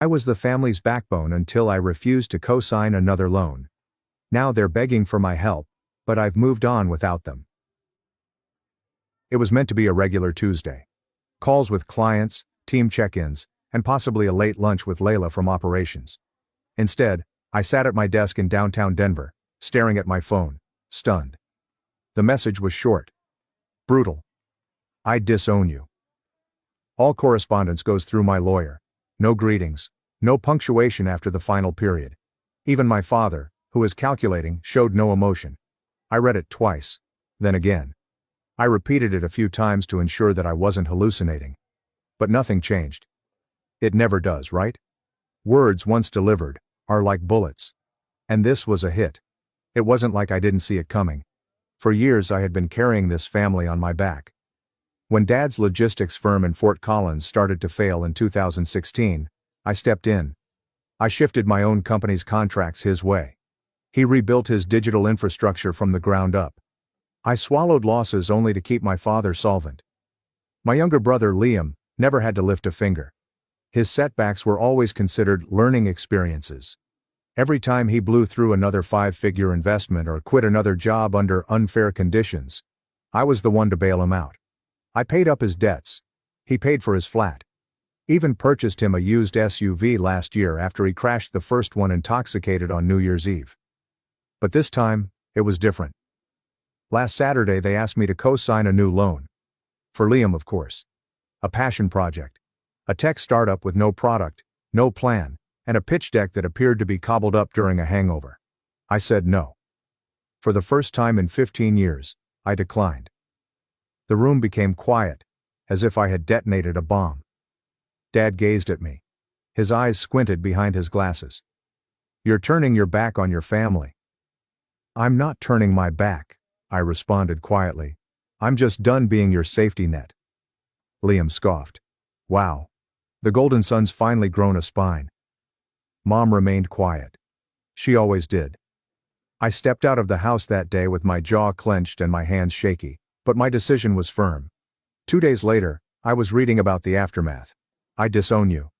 I was the family's backbone until I refused to co-sign another loan. Now they're begging for my help, but I've moved on without them. It was meant to be a regular Tuesday. Calls with clients, team check-ins, and possibly a late lunch with Layla from operations. Instead, I sat at my desk in downtown Denver, staring at my phone, stunned. The message was short. Brutal. I disown you. All correspondence goes through my lawyer. No greetings, no punctuation after the final period. Even my father, who is calculating, showed no emotion. I read it twice, then again. I repeated it a few times to ensure that I wasn't hallucinating. But nothing changed. It never does, right? Words once delivered are like bullets. And this was a hit. It wasn't like I didn't see it coming. For years I had been carrying this family on my back. When Dad's logistics firm in Fort Collins started to fail in 2016, I stepped in. I shifted my own company's contracts his way. He rebuilt his digital infrastructure from the ground up. I swallowed losses only to keep my father solvent. My younger brother Liam never had to lift a finger. His setbacks were always considered learning experiences. Every time he blew through another 5-figure investment or quit another job under unfair conditions, I was the one to bail him out. I paid up his debts. He paid for his flat. Even purchased him a used SUV last year after he crashed the first one intoxicated on New Year's Eve. But this time, it was different. Last Saturday they asked me to co-sign a new loan. For Liam, of course. A passion project. A tech startup with no product, no plan, and a pitch deck that appeared to be cobbled up during a hangover. I said no. For the first time in 15 years, I declined. The room became quiet, as if I had detonated a bomb. Dad gazed at me. His eyes squinted behind his glasses. You're turning your back on your family. I'm not turning my back, I responded quietly. I'm just done being your safety net. Liam scoffed. Wow. The golden son's finally grown a spine. Mom remained quiet. She always did. I stepped out of the house that day with my jaw clenched and my hands shaky, but my decision was firm. 2 days later, I was reading about the aftermath. I disown you.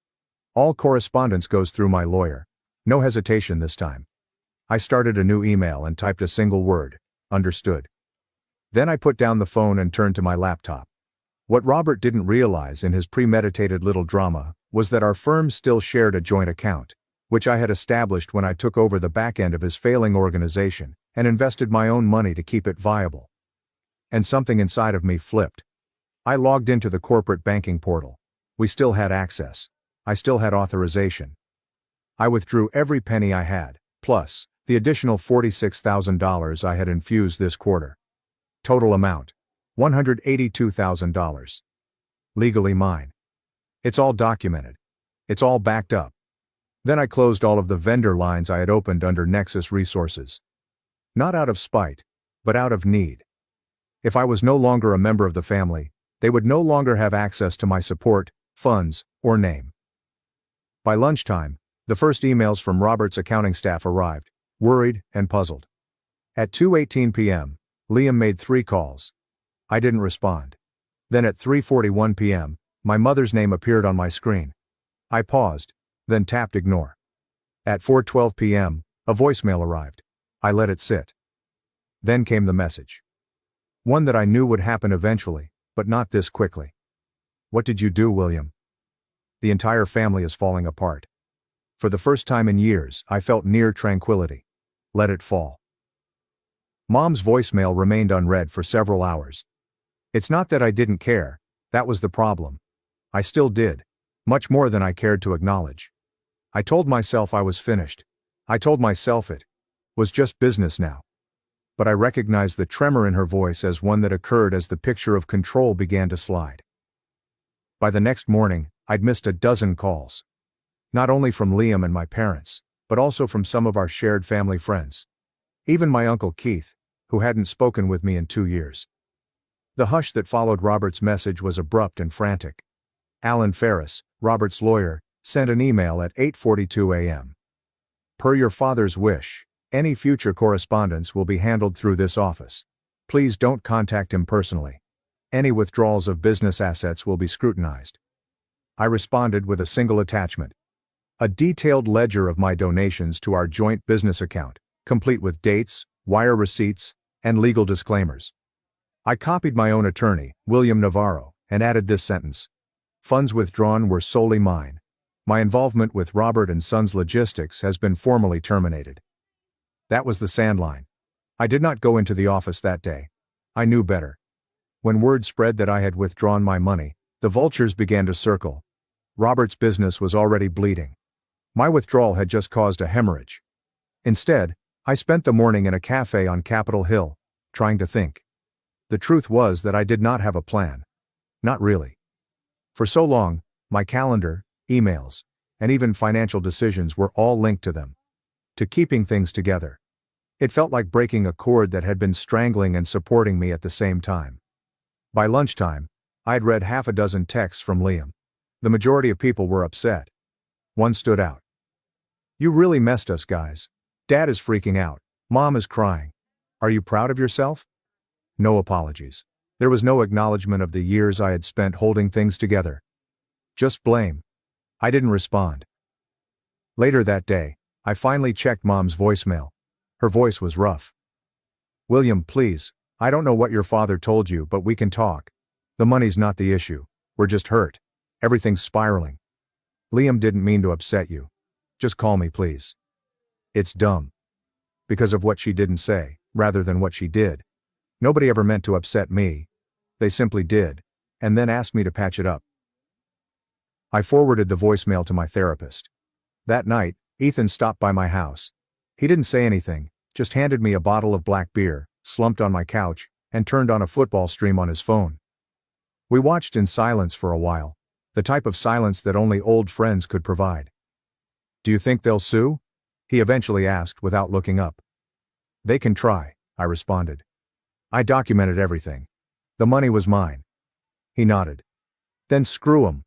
All correspondence goes through my lawyer. No hesitation this time. I started a new email and typed a single word, understood. Then I put down the phone and turned to my laptop. What Robert didn't realize in his premeditated little drama was that our firms still shared a joint account, which I had established when I took over the back end of his failing organization and invested my own money to keep it viable. And something inside of me flipped. I logged into the corporate banking portal. We still had access. I still had authorization. I withdrew every penny I had, plus the additional $46,000 I had infused this quarter. Total amount, $182,000. Legally mine. It's all documented. It's all backed up. Then I closed all of the vendor lines I had opened under Nexus Resources. Not out of spite, but out of need. If I was no longer a member of the family, they would no longer have access to my support, funds, or name. By lunchtime, the first emails from Robert's accounting staff arrived, worried and puzzled. At 2:18 p.m., Liam made 3 calls. I didn't respond. Then at 3:41 p.m., my mother's name appeared on my screen. I paused, then tapped ignore. At 4:12 p.m., a voicemail arrived. I let it sit. Then came the message. One that I knew would happen eventually, but not this quickly. What did you do, William? The entire family is falling apart. For the first time in years, I felt near tranquility. Let it fall. Mom's voicemail remained unread for several hours. It's not that I didn't care, that was the problem. I still did. Much more than I cared to acknowledge. I told myself I was finished. I told myself it was just business now. But I recognized the tremor in her voice as one that occurred as the picture of control began to slide. By the next morning, I'd missed a dozen calls. Not only from Liam and my parents, but also from some of our shared family friends. Even my Uncle Keith, who hadn't spoken with me in 2 years. The hush that followed Robert's message was abrupt and frantic. Alan Ferris, Robert's lawyer, sent an email at 8:42 a.m. Per your father's wish, any future correspondence will be handled through this office. Please don't contact him personally. Any withdrawals of business assets will be scrutinized. I responded with a single attachment. A detailed ledger of my donations to our joint business account, complete with dates, wire receipts, and legal disclaimers. I copied my own attorney, William Navarro, and added this sentence. Funds withdrawn were solely mine. My involvement with Robert & Sons Logistics has been formally terminated. That was the sandline. I did not go into the office that day. I knew better. When word spread that I had withdrawn my money, the vultures began to circle. Robert's business was already bleeding. My withdrawal had just caused a hemorrhage. Instead, I spent the morning in a cafe on Capitol Hill, trying to think. The truth was that I did not have a plan. Not really. For so long, my calendar, emails, and even financial decisions were all linked to them. To keeping things together. It felt like breaking a cord that had been strangling and supporting me at the same time. By lunchtime, I had read half a dozen texts from Liam. The majority of people were upset. One stood out. You really messed us, guys. Dad is freaking out. Mom is crying. Are you proud of yourself? No apologies. There was no acknowledgement of the years I had spent holding things together. Just blame. I didn't respond. Later that day, I finally checked Mom's voicemail. Her voice was rough. William, please, I don't know what your father told you, but we can talk. The money's not the issue. We're just hurt. Everything's spiraling. Liam didn't mean to upset you. Just call me, please. It's dumb. Because of what she didn't say, rather than what she did. Nobody ever meant to upset me. They simply did, and then asked me to patch it up. I forwarded the voicemail to my therapist. That night, Ethan stopped by my house. He didn't say anything, just handed me a bottle of black beer, slumped on my couch, and turned on a football stream on his phone. We watched in silence for a while, the type of silence that only old friends could provide. Do you think they'll sue? He eventually asked without looking up. They can try, I responded. I documented everything. The money was mine. He nodded. Then screw 'em.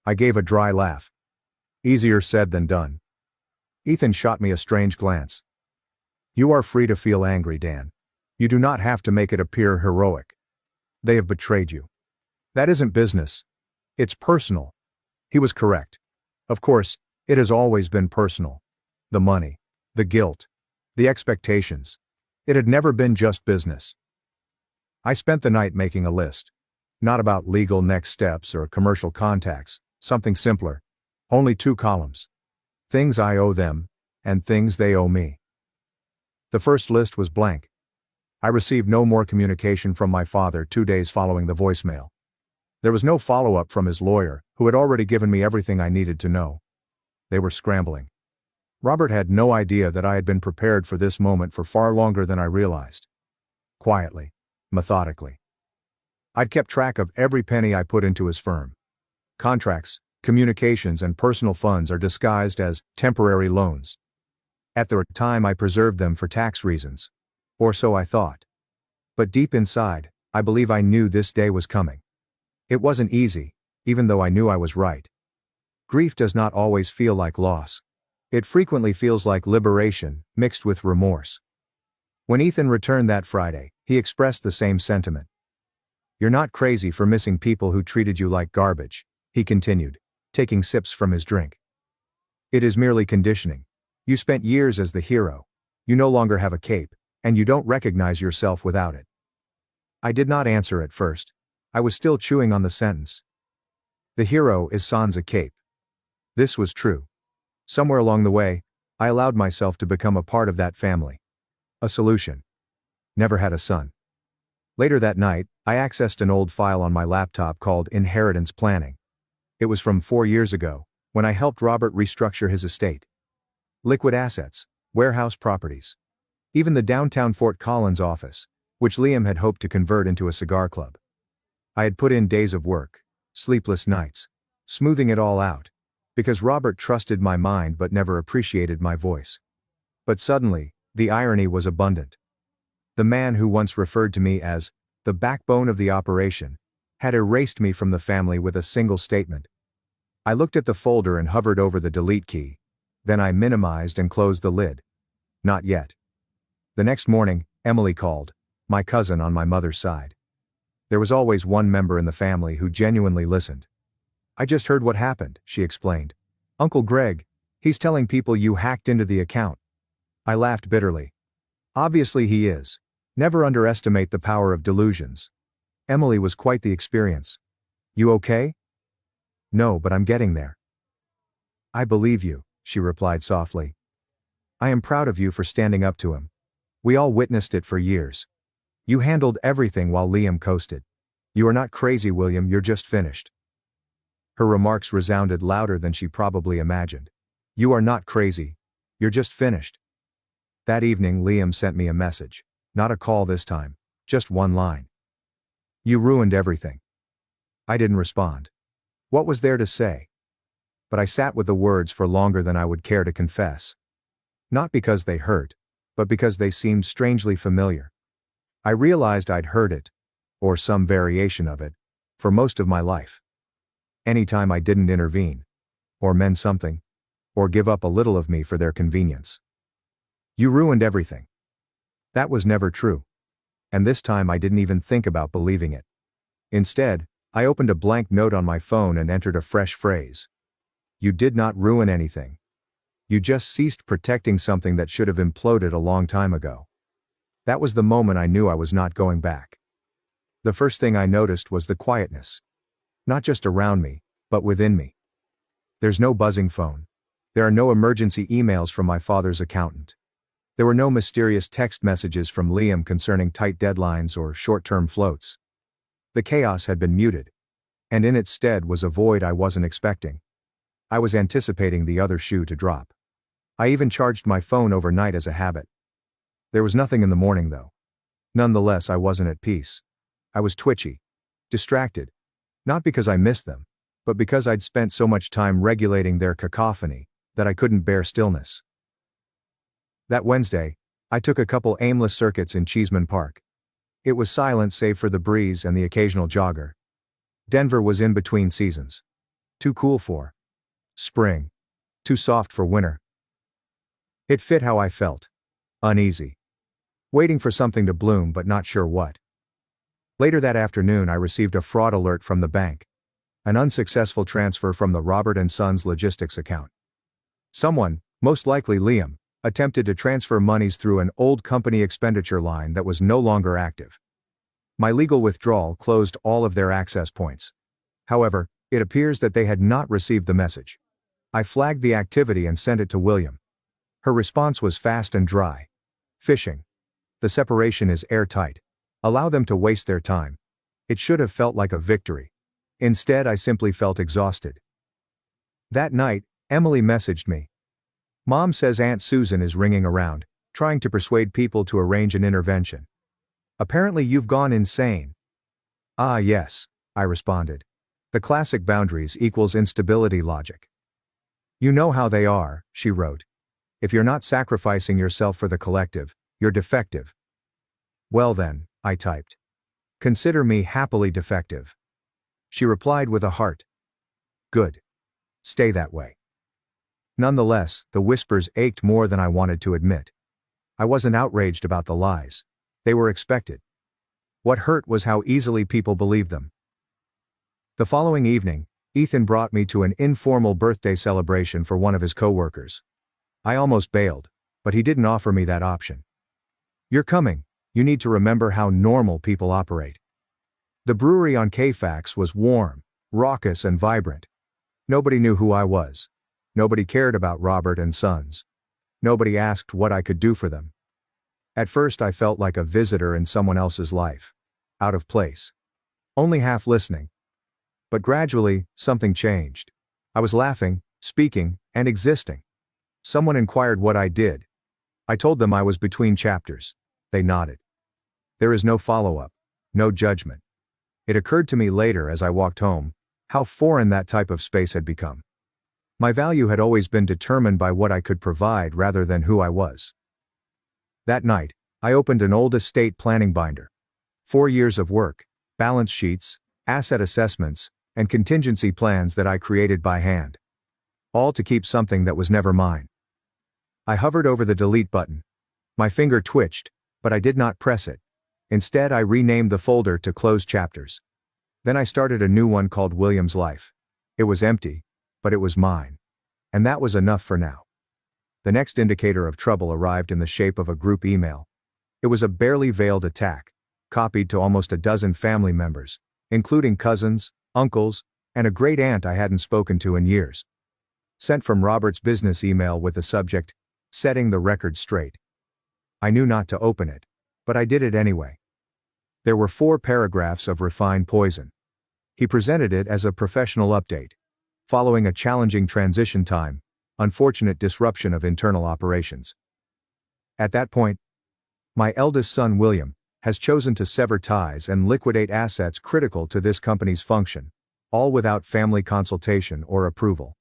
I gave a dry laugh. Easier said than done. Ethan shot me a strange glance. You are free to feel angry, Dan. You do not have to make it appear heroic. They have betrayed you. That isn't business. It's personal. He was correct. Of course, it has always been personal. The money, the guilt, the expectations. It had never been just business. I spent the night making a list. Not about legal next steps or commercial contacts, something simpler. Only 2 columns. Things I owe them, and things they owe me. The first list was blank. I received no more communication from my father 2 days following the voicemail. There was no follow-up from his lawyer, who had already given me everything I needed to know. They were scrambling. Robert had no idea that I had been prepared for this moment for far longer than I realized. Quietly, methodically. I'd kept track of every penny I put into his firm. Contracts, communications, and personal funds are disguised as temporary loans. At the time, I preserved them for tax reasons. Or so I thought. But deep inside, I believe I knew this day was coming. It wasn't easy, even though I knew I was right. Grief does not always feel like loss. It frequently feels like liberation, mixed with remorse. When Ethan returned that Friday, he expressed the same sentiment. You're not crazy for missing people who treated you like garbage, he continued, taking sips from his drink. It is merely conditioning. You spent years as the hero. You no longer have a cape, and you don't recognize yourself without it. I did not answer at first. I was still chewing on the sentence. The hero is sans a cape. This was true. Somewhere along the way, I allowed myself to become a part of that family. A solution. Never had a son. Later that night, I accessed an old file on my laptop called Inheritance Planning. It was from 4 years ago, when I helped Robert restructure his estate. Liquid assets, warehouse properties. Even the downtown Fort Collins office, which Liam had hoped to convert into a cigar club. I had put in days of work, sleepless nights, smoothing it all out, because Robert trusted my mind but never appreciated my voice. But suddenly, the irony was abundant. The man who once referred to me as the backbone of the operation had erased me from the family with a single statement. I looked at the folder and hovered over the delete key. Then I minimized and closed the lid. Not yet. The next morning, Emily called, my cousin on my mother's side. There was always one member in the family who genuinely listened. I just heard what happened, she explained. Uncle Greg, he's telling people you hacked into the account. I laughed bitterly. Obviously he is. Never underestimate the power of delusions. Emily was quite the experience. You okay? No, but I'm getting there. I believe you, she replied softly. I am proud of you for standing up to him. We all witnessed it for years. You handled everything while Liam coasted. You are not crazy, William, you're just finished. Her remarks resounded louder than she probably imagined. You are not crazy. You're just finished. That evening Liam sent me a message. Not a call this time. Just one line. You ruined everything. I didn't respond. What was there to say? But I sat with the words for longer than I would care to confess. Not because they hurt, but because they seemed strangely familiar. I realized I'd heard it, or some variation of it, for most of my life. Anytime I didn't intervene, or mend something, or give up a little of me for their convenience. You ruined everything. That was never true. And this time I didn't even think about believing it. Instead, I opened a blank note on my phone and entered a fresh phrase. You did not ruin anything. You just ceased protecting something that should have imploded a long time ago. That was the moment I knew I was not going back. The first thing I noticed was the quietness. Not just around me, but within me. There's no buzzing phone. There are no emergency emails from my father's accountant. There were no mysterious text messages from Liam concerning tight deadlines or short-term floats. The chaos had been muted. And in its stead was a void I wasn't expecting. I was anticipating the other shoe to drop. I even charged my phone overnight as a habit. There was nothing in the morning though. Nonetheless, I wasn't at peace. I was twitchy. Distracted. Not because I missed them, but because I'd spent so much time regulating their cacophony, that I couldn't bear stillness. That Wednesday, I took a couple aimless circuits in Cheeseman Park. It was silent save for the breeze and the occasional jogger. Denver was in between seasons. Too cool for spring. Too soft for winter. It fit how I felt. Uneasy. Waiting for something to bloom but not sure what. Later that afternoon I received a fraud alert from the bank. An unsuccessful transfer from the Robert & Sons logistics account. Someone, most likely Liam, attempted to transfer monies through an old company expenditure line that was no longer active. My legal withdrawal closed all of their access points. However, it appears that they had not received the message. I flagged the activity and sent it to William. Her response was fast and dry. Phishing. The separation is airtight. Allow them to waste their time. It should have felt like a victory. Instead, I simply felt exhausted. That night, Emily messaged me. Mom says Aunt Susan is ringing around, trying to persuade people to arrange an intervention. Apparently you've gone insane. Ah yes, I responded. The classic boundaries equals instability logic. You know how they are, she wrote. If you're not sacrificing yourself for the collective, you're defective. Well then, I typed. Consider me happily defective. She replied with a heart. Good. Stay that way. Nonetheless, the whispers ached more than I wanted to admit. I wasn't outraged about the lies. They were expected. What hurt was how easily people believed them. The following evening, Ethan brought me to an informal birthday celebration for one of his co-workers. I almost bailed, but he didn't offer me that option. You're coming, you need to remember how normal people operate. The brewery on K-Fax was warm, raucous and vibrant. Nobody knew who I was. Nobody cared about Robert & Sons. Nobody asked what I could do for them. At first I felt like a visitor in someone else's life. Out of place. Only half listening. But gradually, something changed. I was laughing, speaking, and existing. Someone inquired what I did. I told them I was between chapters. They nodded. There is no follow-up. No judgment. It occurred to me later as I walked home, how foreign that type of space had become. My value had always been determined by what I could provide rather than who I was. That night, I opened an old estate planning binder. 4 years of work, balance sheets, asset assessments, and contingency plans that I created by hand. All to keep something that was never mine. I hovered over the delete button. My finger twitched, but I did not press it. Instead, I renamed the folder to Closed Chapters. Then I started a new one called William's Life. It was empty, but it was mine. And that was enough for now. The next indicator of trouble arrived in the shape of a group email. It was a barely veiled attack, copied to almost a dozen family members, including cousins, uncles, and a great aunt I hadn't spoken to in years. Sent from Robert's business email with the subject, "Setting the record straight." I knew not to open it, but I did it anyway. There were 4 paragraphs of refined poison. He presented it as a professional update. Following a challenging transition time, unfortunate disruption of internal operations. At that point, my eldest son William has chosen to sever ties and liquidate assets critical to this company's function, all without family consultation or approval.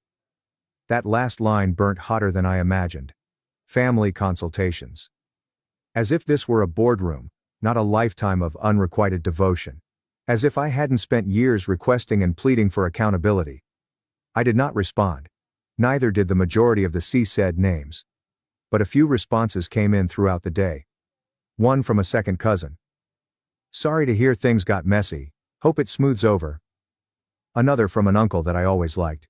That last line burnt hotter than I imagined. Family consultations. As if this were a boardroom, not a lifetime of unrequited devotion. As if I hadn't spent years requesting and pleading for accountability. I did not respond. Neither did the majority of the said names. But a few responses came in throughout the day. One from a second cousin. "Sorry to hear things got messy, hope it smooths over." Another from an uncle that I always liked.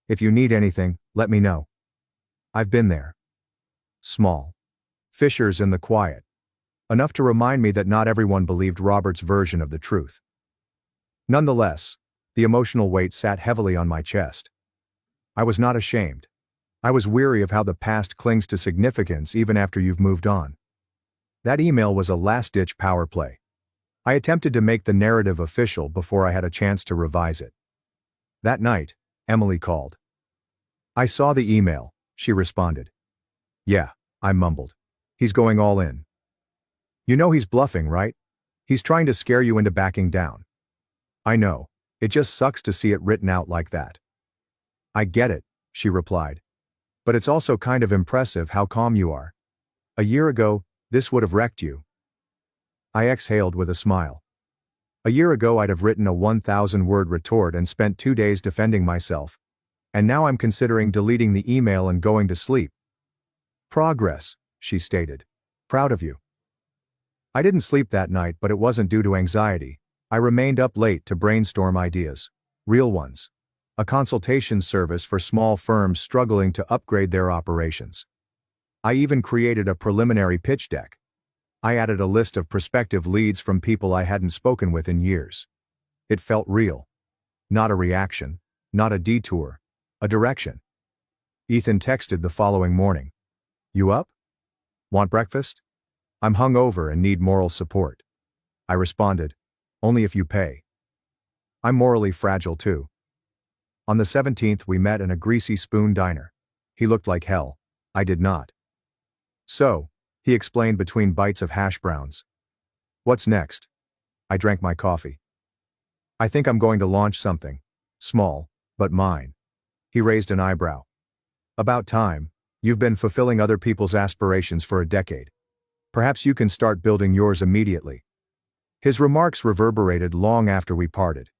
"If you need anything, let me know. I've been there." Small. Fissures in the quiet. Enough to remind me that not everyone believed Robert's version of the truth. Nonetheless, the emotional weight sat heavily on my chest. I was not ashamed. I was weary of how the past clings to significance even after you've moved on. That email was a last-ditch power play. I attempted to make the narrative official before I had a chance to revise it. That night, Emily called. "I saw the email," she responded. "Yeah," I mumbled. "He's going all in. You know he's bluffing, right? He's trying to scare you into backing down." "I know. It just sucks to see it written out like that." "I get it," she replied. "But it's also kind of impressive how calm you are. A year ago, this would have wrecked you." I exhaled with a smile. A year ago I'd have written a 1,000-word retort and spent 2 days defending myself. And now I'm considering deleting the email and going to sleep. "Progress," she stated. "Proud of you." I didn't sleep that night, but it wasn't due to anxiety. I remained up late to brainstorm ideas. Real ones. A consultation service for small firms struggling to upgrade their operations. I even created a preliminary pitch deck. I added a list of prospective leads from people I hadn't spoken with in years. It felt real. Not a reaction, not a detour, a direction. Ethan texted the following morning. "You up? Want breakfast? I'm hungover and need moral support." I responded, "Only if you pay." I'm morally fragile too. On the 17th we met in a greasy spoon diner. He looked like hell. I did not. "So," he explained between bites of hash browns. "What's next?" I drank my coffee. "I think I'm going to launch something. Small, but mine." He raised an eyebrow. "About time. You've been fulfilling other people's aspirations for a decade. Perhaps you can start building yours immediately." His remarks reverberated long after we parted.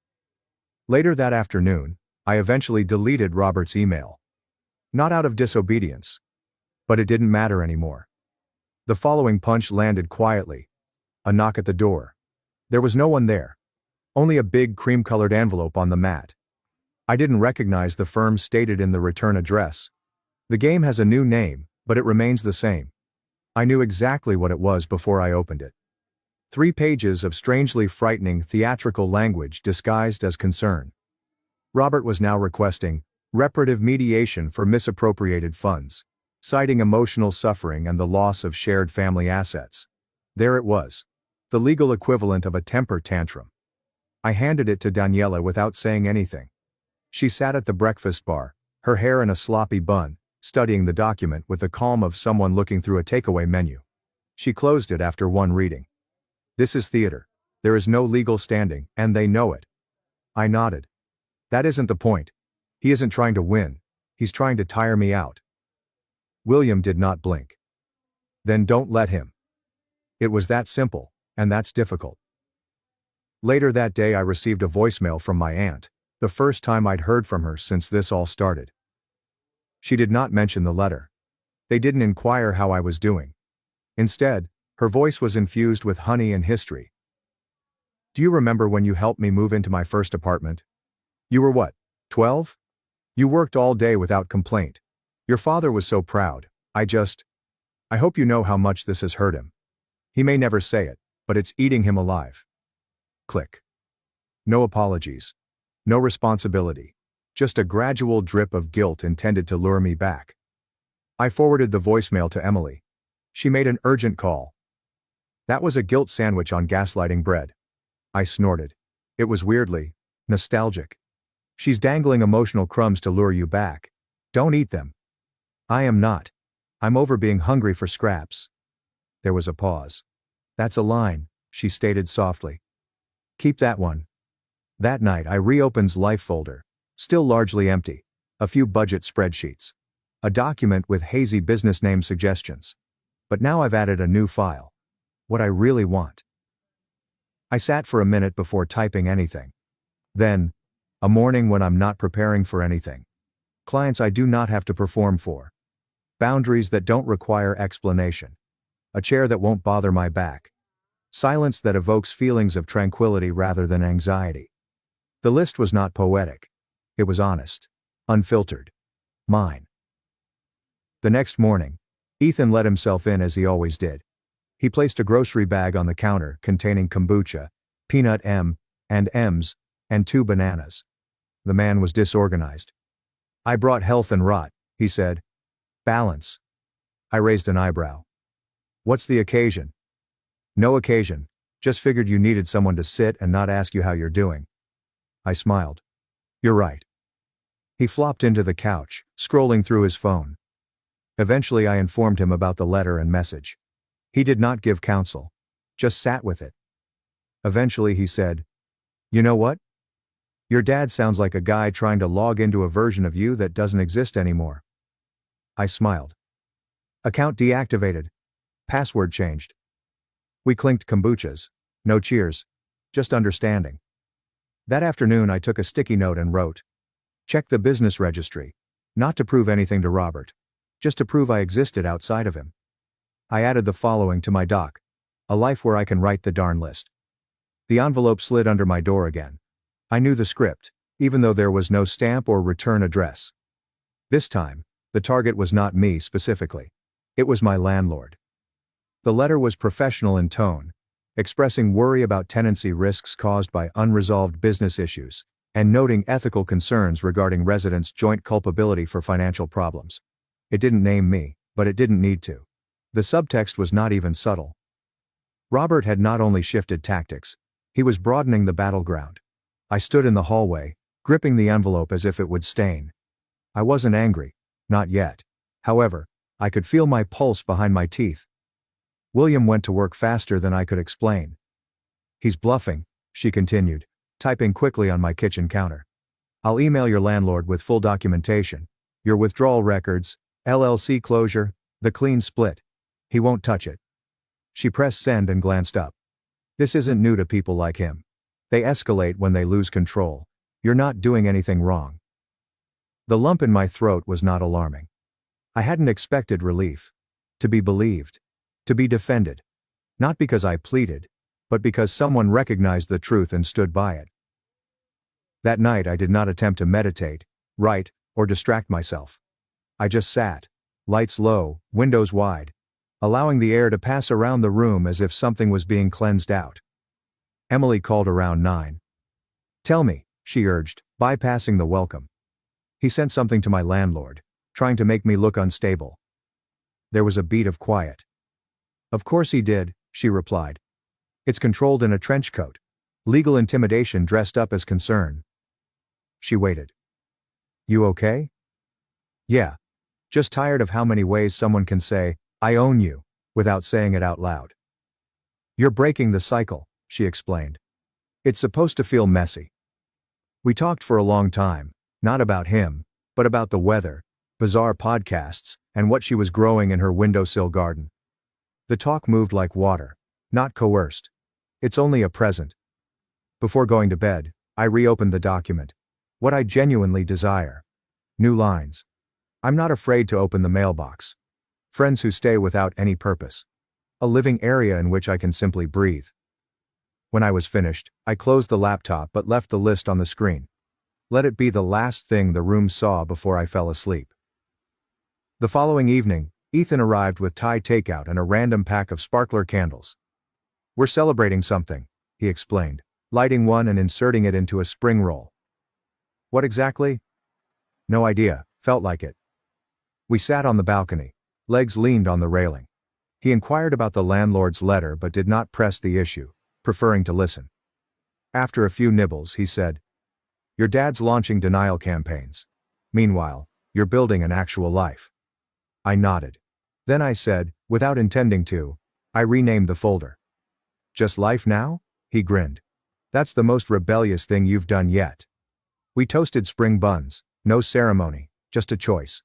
Later that afternoon, I eventually deleted Robert's email. Not out of disobedience. But it didn't matter anymore. The following punch landed quietly. A knock at the door. There was no one there. Only a big cream-colored envelope on the mat. I didn't recognize the firm stated in the return address. The game has a new name, but it remains the same. I knew exactly what it was before I opened it. 3 pages of strangely frightening theatrical language disguised as concern. Robert was now requesting reparative mediation for misappropriated funds, citing emotional suffering and the loss of shared family assets. There it was. The legal equivalent of a temper tantrum. I handed it to Daniela without saying anything. She sat at the breakfast bar, her hair in a sloppy bun, studying the document with the calm of someone looking through a takeaway menu. She closed it after one reading. "This is theater. There is no legal standing, and they know it." I nodded. "That isn't the point. He isn't trying to win. He's trying to tire me out." William did not blink. "Then don't let him." It was that simple, and that's difficult. Later that day I received a voicemail from my aunt, the first time I'd heard from her since this all started. She did not mention the letter. They didn't inquire how I was doing. Instead, her voice was infused with honey and history. "Do you remember when you helped me move into my first apartment? You were what, 12? You worked all day without complaint. Your father was so proud. I hope you know how much this has hurt him. He may never say it, but it's eating him alive. Click. No apologies. No responsibility. Just a gradual drip of guilt intended to lure me back. I forwarded the voicemail to Emily. She made an urgent call. That was a guilt sandwich on gaslighting bread. I snorted. It was weirdly nostalgic. She's dangling emotional crumbs to lure you back. Don't eat them. I am not. I'm over being hungry for scraps. There was a pause. That's a line, she stated softly. Keep that one. That night I reopened Life folder. Still largely empty. A few budget spreadsheets. A document with hazy business name suggestions. But now I've added a new file. What I really want. I sat for a minute before typing anything. Then, a morning when I'm not preparing for anything. Clients I do not have to perform for. Boundaries that don't require explanation. A chair that won't bother my back. Silence that evokes feelings of tranquility rather than anxiety. The list was not poetic. It was honest. Unfiltered. Mine. The next morning, Ethan let himself in as he always did. He placed a grocery bag on the counter containing kombucha, peanut M&Ms, and 2 bananas. The man was disorganized. I brought health and rot, he said. Balance. I raised an eyebrow. What's the occasion? No occasion. Just figured you needed someone to sit and not ask you how you're doing. I smiled. You're right. He flopped into the couch, scrolling through his phone. Eventually I informed him about the letter and message. He did not give counsel. Just sat with it. Eventually he said, You know what? Your dad sounds like a guy trying to log into a version of you that doesn't exist anymore. I smiled. Account deactivated. Password changed. We clinked kombuchas. No cheers. Just understanding. That afternoon I took a sticky note and wrote, Check the business registry. Not to prove anything to Robert. Just to prove I existed outside of him. I added the following to my doc. A life where I can write the darn list. The envelope slid under my door again. I knew the script, even though there was no stamp or return address. This time, the target was not me specifically. It was my landlord. The letter was professional in tone, expressing worry about tenancy risks caused by unresolved business issues, and noting ethical concerns regarding residents' joint culpability for financial problems. It didn't name me, but it didn't need to. The subtext was not even subtle. Robert had not only shifted tactics, he was broadening the battleground. I stood in the hallway, gripping the envelope as if it would stain. I wasn't angry, not yet. However, I could feel my pulse behind my teeth. William went to work faster than I could explain. He's bluffing, she continued, typing quickly on my kitchen counter. I'll email your landlord with full documentation. Your withdrawal records, LLC closure, the clean split. He won't touch it. She pressed send and glanced up. This isn't new to people like him. They escalate when they lose control. You're not doing anything wrong. The lump in my throat was not alarming. I hadn't expected relief. To be believed. To be defended. Not because I pleaded, but because someone recognized the truth and stood by it. That night I did not attempt to meditate, write, or distract myself. I just sat, lights low, windows wide, allowing the air to pass around the room as if something was being cleansed out. Emily called around 9. Tell me, she urged, bypassing the welcome. He sent something to my landlord, trying to make me look unstable. There was a beat of quiet. Of course he did, she replied. It's controlled in a trench coat. Legal intimidation dressed up as concern. She waited. You okay? Yeah. Just tired of how many ways someone can say, I own you, without saying it out loud. You're breaking the cycle, she explained. It's supposed to feel messy. We talked for a long time, not about him, but about the weather, bizarre podcasts, and what she was growing in her windowsill garden. The talk moved like water, not coerced. It's only a present. Before going to bed, I reopened the document. What I genuinely desire. New lines. I'm not afraid to open the mailbox. Friends who stay without any purpose. A living area in which I can simply breathe. When I was finished, I closed the laptop but left the list on the screen. Let it be the last thing the room saw before I fell asleep. The following evening, Ethan arrived with Thai takeout and a random pack of sparkler candles. "We're celebrating something," he explained, lighting one and inserting it into a spring roll. "What exactly?" "No idea, felt like it." We sat on the balcony, legs leaned on the railing. He inquired about the landlord's letter but did not press the issue, preferring to listen. After a few nibbles, he said, "Your dad's launching denial campaigns. Meanwhile, you're building an actual life." I nodded. Then I said, without intending to, I renamed the folder. "Just life now?" He grinned. "That's the most rebellious thing you've done yet." We toasted spring buns, no ceremony, just a choice.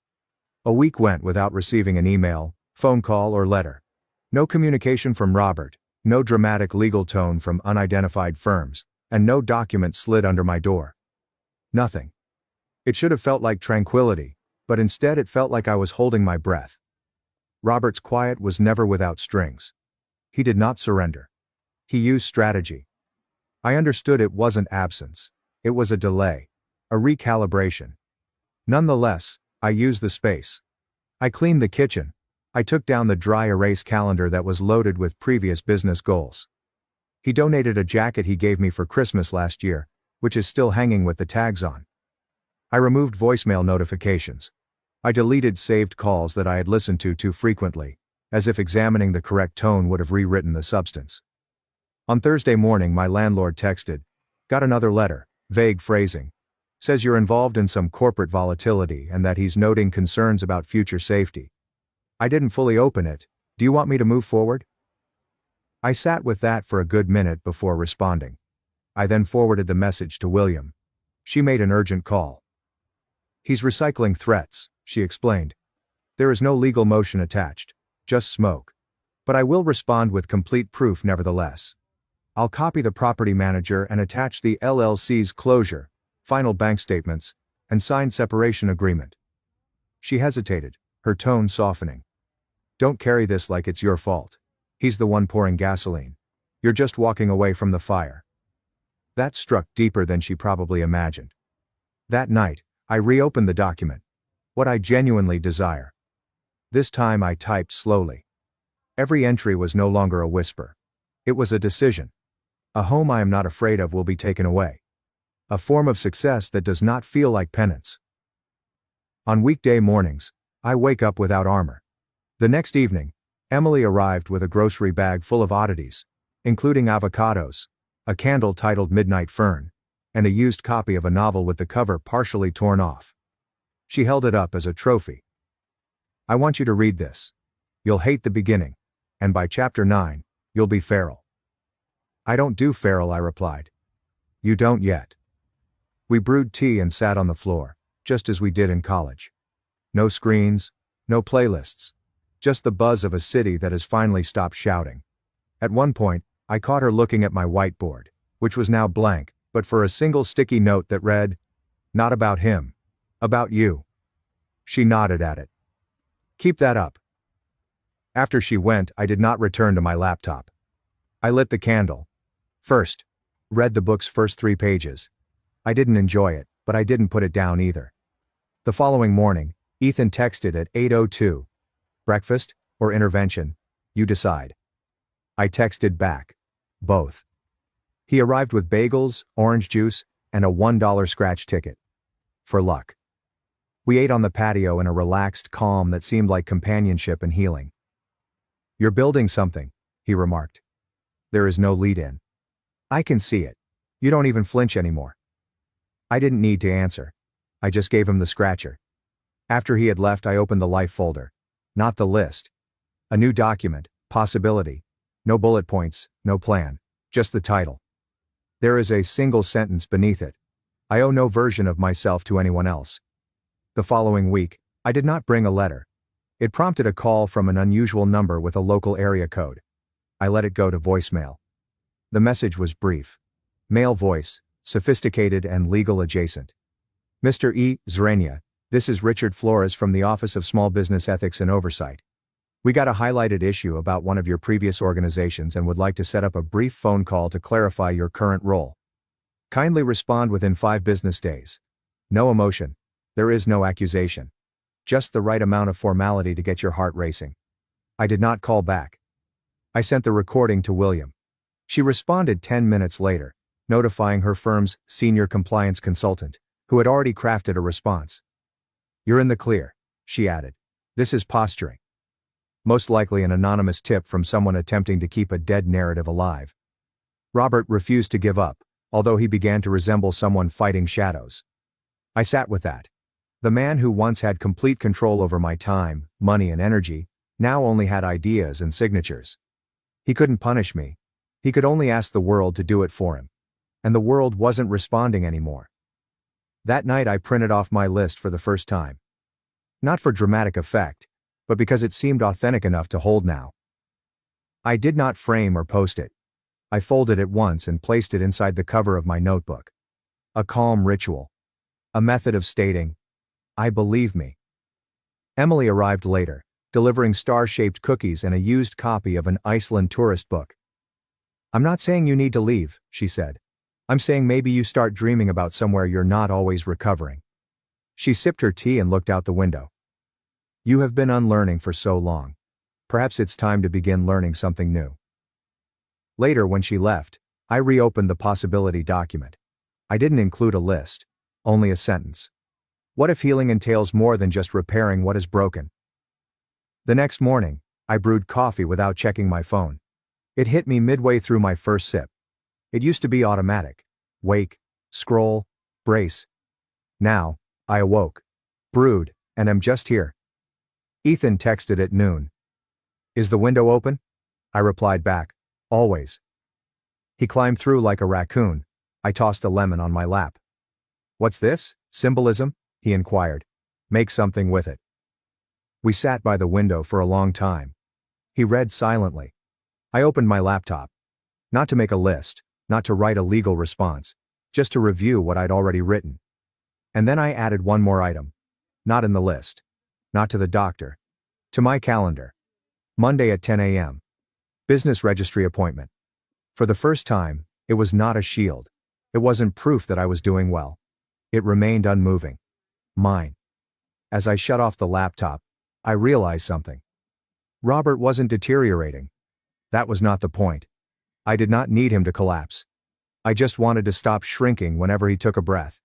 A week went without receiving an email, phone call or letter. No communication from Robert, no dramatic legal tone from unidentified firms, and no document slid under my door. Nothing. It should have felt like tranquility, but instead it felt like I was holding my breath. Robert's quiet was never without strings. He did not surrender. He used strategy. I understood it wasn't absence. It was a delay. A recalibration. Nonetheless, I used the space. I cleaned the kitchen. I took down the dry erase calendar that was loaded with previous business goals. He donated a jacket he gave me for Christmas last year, which is still hanging with the tags on. I removed voicemail notifications. I deleted saved calls that I had listened to too frequently, as if examining the correct tone would have rewritten the substance. On Thursday morning, my landlord texted, "Got another letter, vague phrasing. Says you're involved in some corporate volatility and that he's noting concerns about future safety. I didn't fully open it. Do you want me to move forward?" I sat with that for a good minute before responding. I then forwarded the message to William. She made an urgent call. "He's recycling threats," she explained. "There is no legal motion attached, just smoke. But I will respond with complete proof nevertheless. I'll copy the property manager and attach the LLC's closure, final bank statements, and signed separation agreement." She hesitated, her tone softening. "Don't carry this like it's your fault. He's the one pouring gasoline. You're just walking away from the fire." That struck deeper than she probably imagined. That night, I reopened the document. What I genuinely desire. This time I typed slowly. Every entry was no longer a whisper. It was a decision. A home I am not afraid of will be taken away. A form of success that does not feel like penance. On weekday mornings, I wake up without armor. The next evening, Emily arrived with a grocery bag full of oddities, including avocados, a candle titled Midnight Fern, and a used copy of a novel with the cover partially torn off. She held it up as a trophy. "I want you to read this. You'll hate the beginning, and by chapter 9, you'll be feral." "I don't do feral," I replied. "You don't yet." We brewed tea and sat on the floor, just as we did in college. No screens, no playlists. Just the buzz of a city that has finally stopped shouting. At one point, I caught her looking at my whiteboard, which was now blank, but for a single sticky note that read, "Not about him. About you." She nodded at it. "Keep that up." After she went, I did not return to my laptop. I lit the candle. First, read the book's first 3 pages. I didn't enjoy it, but I didn't put it down either. The following morning, Ethan texted at 8:02. "Breakfast, or intervention? You decide." I texted back. "Both." He arrived with bagels, orange juice, and a $1 scratch ticket. For luck. We ate on the patio in a relaxed calm that seemed like companionship and healing. "You're building something," he remarked. "There is no lead-in. I can see it. You don't even flinch anymore." I didn't need to answer. I just gave him the scratcher. After he had left, I opened the life folder. Not the list. A new document, possibility. No bullet points, no plan. Just the title. There is a single sentence beneath it. I owe no version of myself to anyone else. The following week, I did not bring a letter. It prompted a call from an unusual number with a local area code. I let it go to voicemail. The message was brief. Male voice, sophisticated and legal adjacent. "Mr. E. Zrania, this is Richard Flores from the Office of Small Business Ethics and Oversight. We got a highlighted issue about one of your previous organizations and would like to set up a brief phone call to clarify your current role. Kindly respond within 5 business days. No emotion. There is no accusation. Just the right amount of formality to get your heart racing. I did not call back. I sent the recording to William. She responded 10 minutes later, notifying her firm's senior compliance consultant, who had already crafted a response. "You're in the clear," she added. "This is posturing." Most likely an anonymous tip from someone attempting to keep a dead narrative alive. Robert refused to give up, although he began to resemble someone fighting shadows. I sat with that. The man who once had complete control over my time, money and energy, now only had ideas and signatures. He couldn't punish me. He could only ask the world to do it for him. And the world wasn't responding anymore. That night I printed off my list for the first time. Not for dramatic effect, but because it seemed authentic enough to hold now. I did not frame or post it. I folded it once and placed it inside the cover of my notebook. A calm ritual. A method of stating, "I believe me." Emily arrived later, delivering star-shaped cookies and a used copy of an Iceland tourist book. "I'm not saying you need to leave," she said. "I'm saying maybe you start dreaming about somewhere you're not always recovering." She sipped her tea and looked out the window. "You have been unlearning for so long. Perhaps it's time to begin learning something new." Later when she left, I reopened the possibility document. I didn't include a list, only a sentence. What if healing entails more than just repairing what is broken? The next morning, I brewed coffee without checking my phone. It hit me midway through my first sip. It used to be automatic. Wake, scroll, brace. Now, I awoke, brewed, and am just here. Ethan texted at noon. "Is the window open?" I replied back, "Always." He climbed through like a raccoon. I tossed a lemon on my lap. "What's this? Symbolism?" he inquired. "Make something with it." We sat by the window for a long time. He read silently. I opened my laptop. Not to make a list, not to write a legal response, just to review what I'd already written. And then I added one more item. Not in the list. Not to the doctor. To my calendar. Monday at 10 a.m. Business registry appointment. For the first time, it was not a shield. It wasn't proof that I was doing well. It remained unmoving. Mine. As I shut off the laptop, I realized something. Robert wasn't deteriorating. That was not the point. I did not need him to collapse. I just wanted to stop shrinking whenever he took a breath.